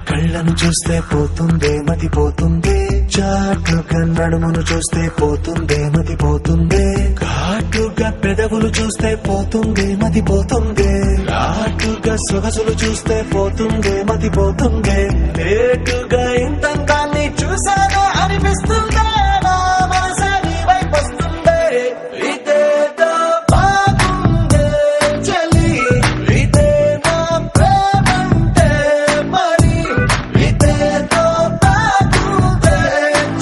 కళ్ళను చూస్తే పోతుందే మతి పోతుందే, చాటుగా నడుమును చూస్తే పోతుందే మతి పోతుందే, ఘాటుగా పెదవులు చూస్తే పోతుందే మతి పోతుందే, ఘాటుగా సొగసులు చూస్తే పోతుందే మతి పోతుందే, లేటుగా ఇంతంగాన్ని చూసానే అనిపిస్తుందే, నా మనసే నీ వైపు వస్తుందే. ఇదేదో బాగుందే చలి, ఇదే నా ప్రేమంటే మరి, ఇదేదో బాగుందే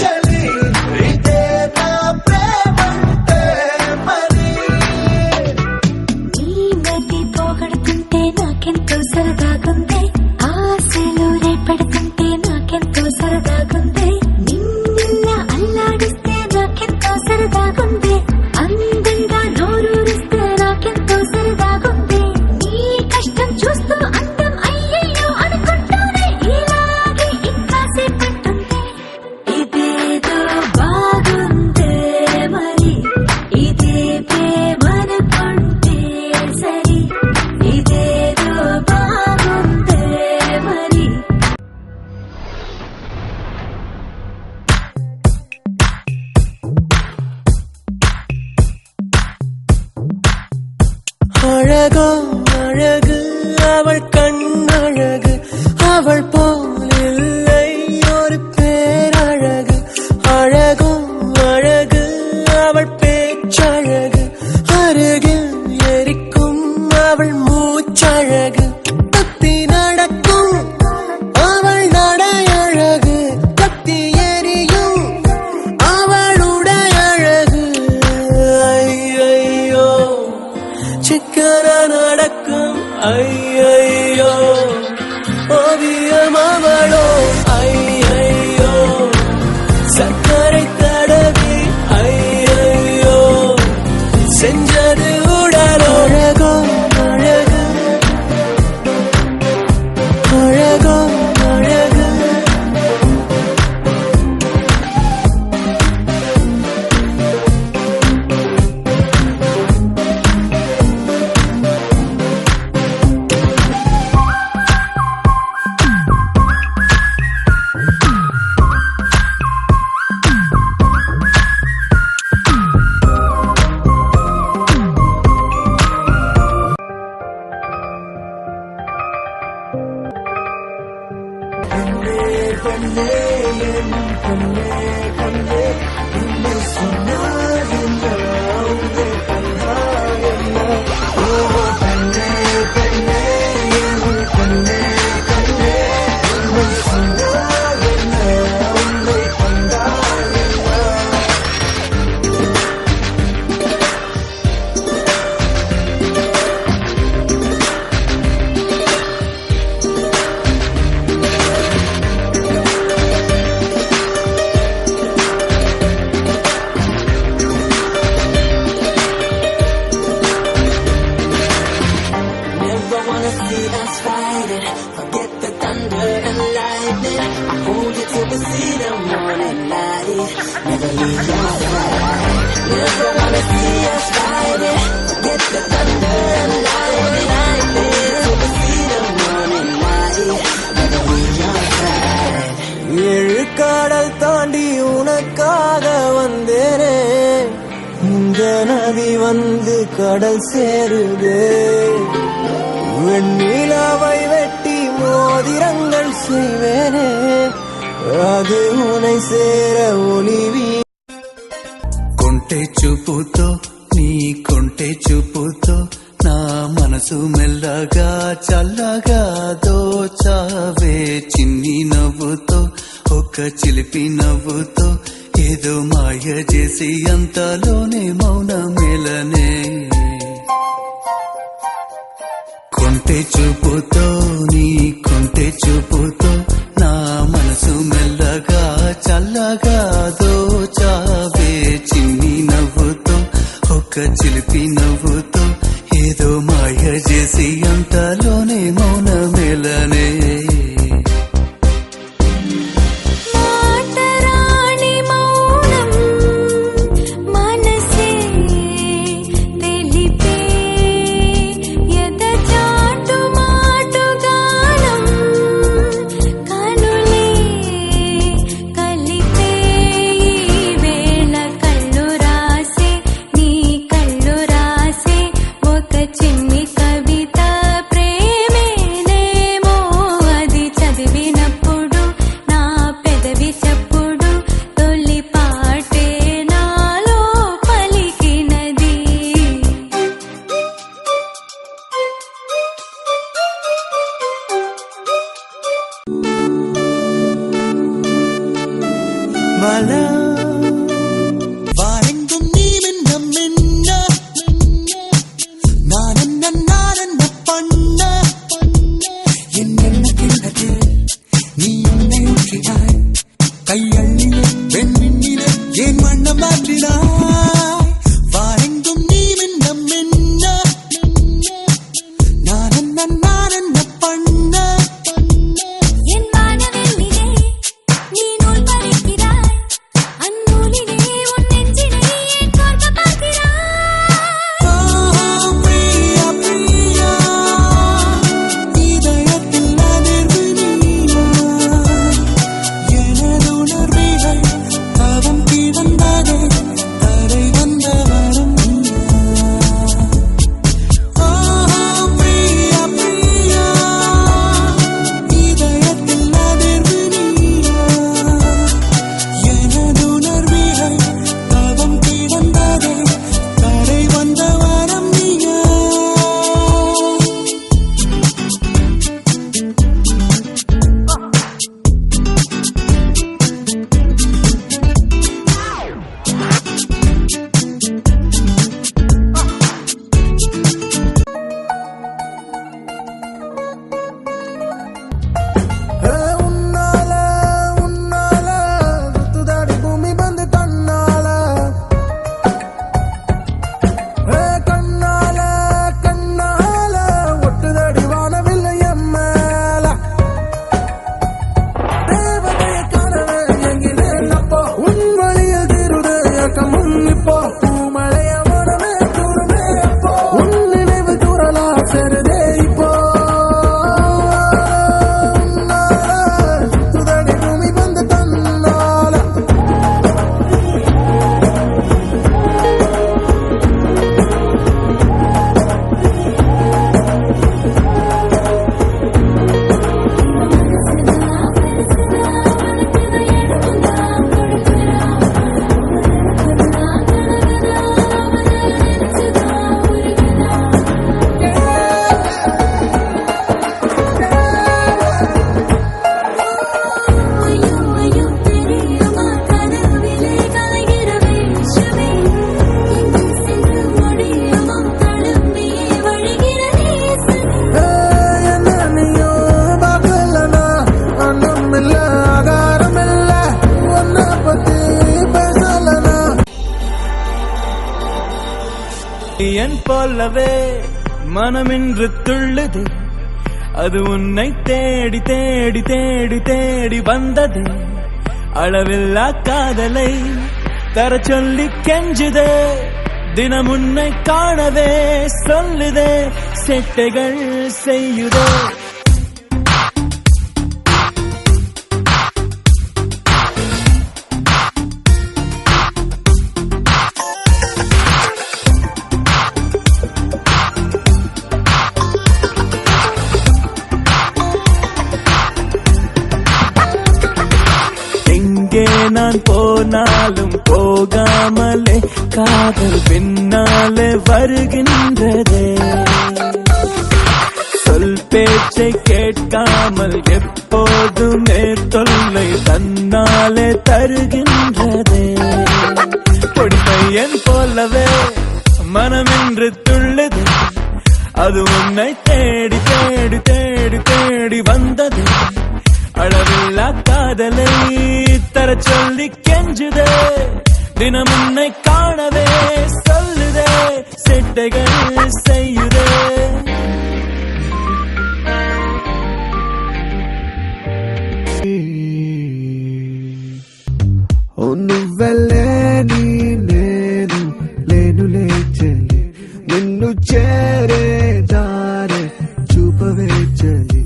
చలి, ఇదే నా ప్రేమంటే మరి. నీ మతి పోగొడుతుంటే నాకెంతో సరదాగుంది, ఆశలు రేపెడుతుంటే నాకెంతో సరదాగుంది, నిన్నెల్లా అల్లాడిస్తే నాకెంతో సరదాగుంది, అందంగా నోరూరిస్తే నాకెంతో సరదాగుంది, నీ కష్టం చూస్తూ అందం అయ్యయ్యో అనుకుంటూనే ఇలాగే ఇంకాసేపట్టుంది. ఇదేదో బాగుందే మరి, ఇదే ప్రేమనుకుంటే సరి, ఇదేదో బాగుందే మరి. அழகோ அழகு அவள் கண்ணழகு, அவள் போல் இல்லை ஒரு பேரழகு, அழகோ அழகு அவள் பேச்சழகு, அருகில் எரிக்கும் அவள் மூச்சழகு, தத்தி நடக்கும் அவள் நடையழகு, கத்தி எரியும் அவளுடைய அழகு. ஐயையோ சிக்கன நடக்கும் ஐயையோ, ஓவியம் அவளோ ஐயையோ, சக்கரை தடவி ஐயையோ, செஞ்சது உடலோ. அழகோ அழகு அழகோ அழகு. Never wanna see us fighting. Forget the thunder and lightning. I hold you till we see the morning light. Never leave your side. Never wanna see us fighting. Forget the thunder and lightning. Till we see the morning light. Never leave your side. ஏழு கடல் தாண்டி உனக்காக வந்தேனே, இந்த நதி வந்து கடல் சேருதே, வெண்ணிலாவை வெட்டி மோதிரங்கள் செய்வேனே, அது உனை சேர ஒளிவி. కొంటె చూపుతో నీ కొంటె చూపుతో నా మనసు మెల్లగా చల్లగా దోచావే, చిన్ని నవ్వుతో ఒక చిలిపి నవ్వుతో ఏదో మాయ చేసి అంతలోనే మౌన మేలనే. కొంటె చూపుతో నీ కొంటె చూపుతో నా మనసు మెల్లగా చల్లగా దోచావే, చిన్ని నవ్వుతో ఒక చిలిపి నవ్వుతో ఏదో మాయ చేసి అంతలోనే మౌన మేలనే. మాటరాని మౌనం మనసే తెలిపే, ఎద చాటు మాటు గానం மலா வாரெங்கும் நீ மின்னம் மின்ன நான் என்ன பண்ண என்ன கிண்டது நீ என்னை ஊற்றினாய் கையள்ளியே பெண்மின்னிலே ஏன் வண்ணம் மாற்றினாய் வாரெங்கும் நீ மின்னம் மின்ன நான் என்ன பண்ண என் வானவெளியிலே நீ நூல் பறிக்கிறாய் அந்நூலிலே உன் நெஞ்சினை ஏன் கோர்க்க பார்க்கிறாய் பிரியா பிரியா இதயத்தில் அதிர்வு நீயா எனது உணர்வுகள் தவம் கிடந்ததே தரை வந்த வரம் பிரியா பிரியா இதயத்தில் அதிர்வு நீயா எனது உணர்வுகள் தவம் கிடந்ததே தரை வந்த வரம் நீயா உன்னால உன்னால சுத்துதாடி பூமி வந்து கண்ணால கண்ணால கண்ணால ஒட்டுதடி வானவில்லை என் மேல தேவதையை காணவே எங்கினேன் அப்போ உன் வழியில் திருடு இயக்கமும் இப்போ பூமழைய மனமே தூரமே அப்போ உன் நினைவு தூரலா செருதே இப்போ சுத்துதடி பூமி வந்து தன்னால ஐயோ தெரியுமா கனவிலே கலைகிற வேஷமே எங்கே சென்று முடியுமோ தழும்பியே வழிகிற நேசமே என்ன நீயோ பார்க்கலனா அண்ணம் இல்ல ஆகாரம் இல்ல உன்னை பத்தி பேசலனா என் போலவே மனமின்று துள்ளுது அது உன்னை தேடி தேடி தேடி தேடி வந்தது அளவில்லா காதலை தர சொல்லி கெஞ்சுதே தினம் உன்னை காணவே சொல்லுதே செட்டைகள் செய்யுதே எங்கே நான் போனாலும் போகாமலே காதல் பின்னாலே வருகின்றதே சொல் பேச்சை கேட்காமல் எப்போதுமே தொல்லை தன்னாலே தருகின்றதே பொடிப்பையன் போலவே மனமென்று துள்ளுது அது உன்னை தேடி தேடி தேடி தேடி வந்தது அளவில்லா காதலை தர சொல்லி கெஞ்சுதே தினம் உன்னை காணவே சொல்லுதே செட்டைகள் செய்யுதே నువ్వెళ్ళే నీ నేను లేనులే చెల్లి నిన్ను చేరే దారే చూపవే చెల్లి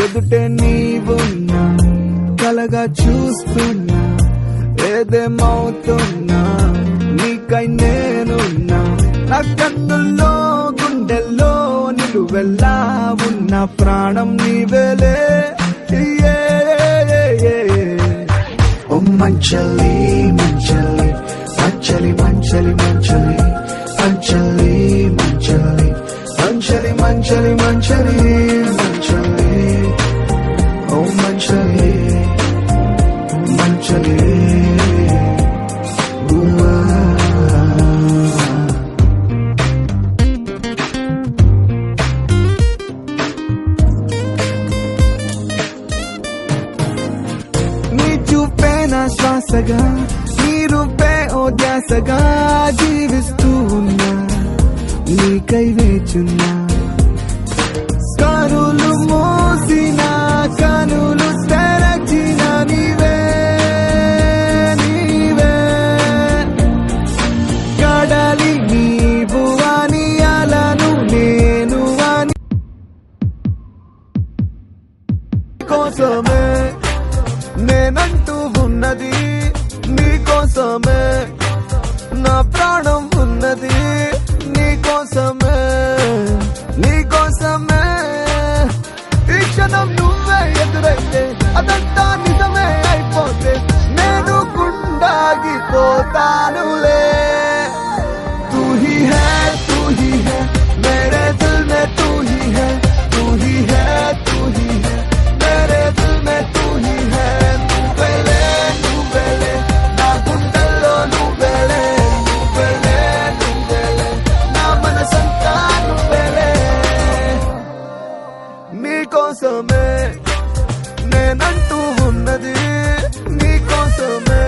ఎదుటే నీవున్నా కలగా చూస్తున్నా ఏదేమవుతున్నా నీకై నేనున్నా నా కన్నుల్లో గుండెల్లో నిలువెల్లా ఉన్న ప్రాణం నీవేలే ఓ మంచలి మంచలి మంచలి మంచలి మంచలి మంచలి మంచలి మంచలి మంచలి మంచలి మంచలి ఓ మంచలి మంచలి ఆశగా నీ రూపే ఓ ధ్యాసగా జీవిస్తూ ఉన్నా నీకై వేచున్నా కనులు మోసిన కనులు తెరచిన నీవే నీవే కడలి నీవు అని అలను నేను అని కోసమే నేనంటూ ఉన్నది నీకోసమే నా ప్రాణం ఉన్నది నీకోసమే నీకోసమే ఈ క్షణం నువ్వే ఎదురైతే అదంతా నిజమే అయిపోతే నేను గుండాగిపోతానులే तू ही है मेरे दिल में तू ही है मेरे दिल में तू ही है నువ్వేలే నా గుండెల్లో నువ్వేలే నా మనసంతా నువ్వేలే నీకోసమే నేనంటూ ఉన్నది నీకోసమే